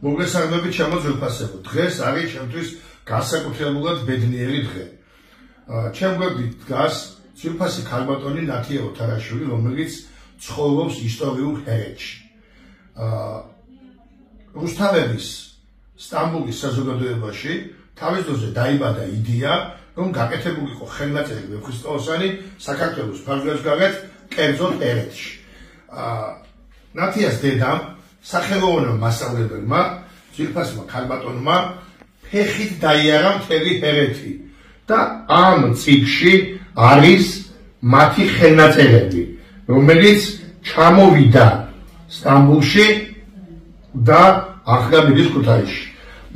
მოგესალმებით ჩემო ძვირფასებო. დღეს არის ჩემთვის განსაკუთრებულად ბედნიერი დღე. ჩემ გვერდით დგას ძვირფასი ქალბატონი ნათია ოთარაშვილი, რომელიც ცხოვრობს ისტორიულ ჰერეთში. რუსთავების სტამბოლის საზოგადოებაში თავის დროზე დაიბადა იდეა, რომ გაკეთებული იყო ხელნაწერი ვეფხისტყაოსანი საქართველოს ფარგლებს კერძოდ ჰერეთში. ნათიას დედამ სახელოვანმა მასწავლებელმა, ძვირფასმა ქალბატონმა ფეხით დაიარა მთელი ჰერეთი და ამ წიგნში არის მათი ხელნაწერები, რომელიც ჩამოვიდა სტამბოლში და ახლა მიდის ქუთაისში.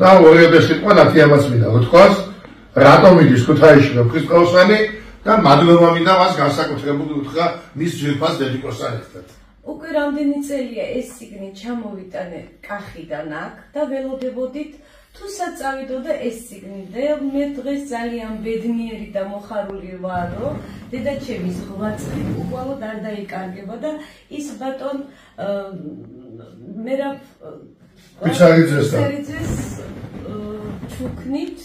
და ორივე სიტყვა ნათიამაც მინდა გთხოვს, რატომ მიდის ქუთაისში ვეფხისტყაოსანი და მადლობა მინდა მას განსაკუთრებული უთხრა მის ძვირფას დედიკოსთან ერთად. უკვე რამდენი წელია ეს წიგნი ჩამოვიტანე კახიდან აქ და ველოდებოდით თუ საწავიდო და ეს წიგნი და მე დღეს ძალიან ბედნიერი და მოხარული ვარ, რომ დედაჩემის ღვაწლი უყვალოდ არ დაიკარგება და ის ბატონ მერაბ პიცარიძეს ჩუქნით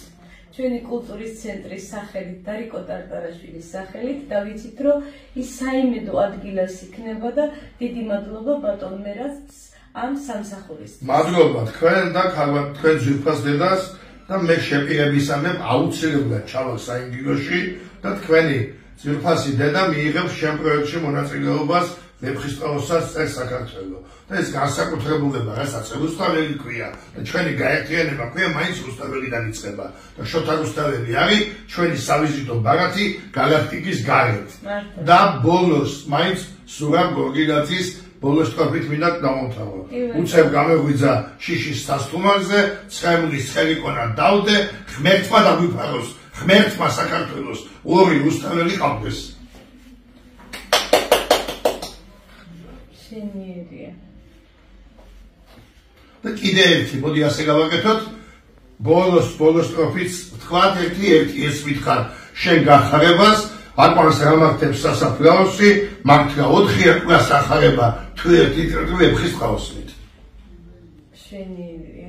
ჩვენი კულტურის ცენტრის სახელით და რიკო ტარტარაშვილის სახელით და ვიცით რომ ის საიმედო ადგილას იქნება და დიდი მადლობა ბატონ მერაბს ამ სამსახურისთვის. მადლობა თქვენ და თქვენ ძვირფას დედას და მე შეპირებისამებრ აუცილებლად ჩავალ საინგილოში და თქვენი ძვირფასი დედა მიიღებს ჩემ პროექტში მონაწილეობას ვეფხისტყაოსას წერ საქართველო. და ეს განსაკუთრებულება, რასაც რუსთაველი ქვია და ჩვენი გაერთიანება ქვია, მაინც რუსთაველიდან იწყება. და შოთა რუსთაველი არის ჩვენი სავიზიტო ბარათი გალაქტიკის გარეთ. და ბოლოს მაინც სურამ გორგილაძის ბოლოს ტროფით მინდა დავამთავრო. უცებ გამეღვიძა შიშის სასტუმარზე, ცხემლის ცხელიკონა დავდე, ღმერთმა დაგვიფაროს, ღმერთმა საქართველოს ორი რუსთაველი ყავდეს. შენიერია. და კიდე ერთი, მოდი ასე გავაკეთოთ, ბოლოს ტროფიც ვთქვათ ერთი ეს ვითხარ შენ გახარებას, აკვანს რამართებს სასაფლაოსი, მართლა 4 კვას ახარება თუ ერთი ვეფხისტყაოსნით. შენიერია.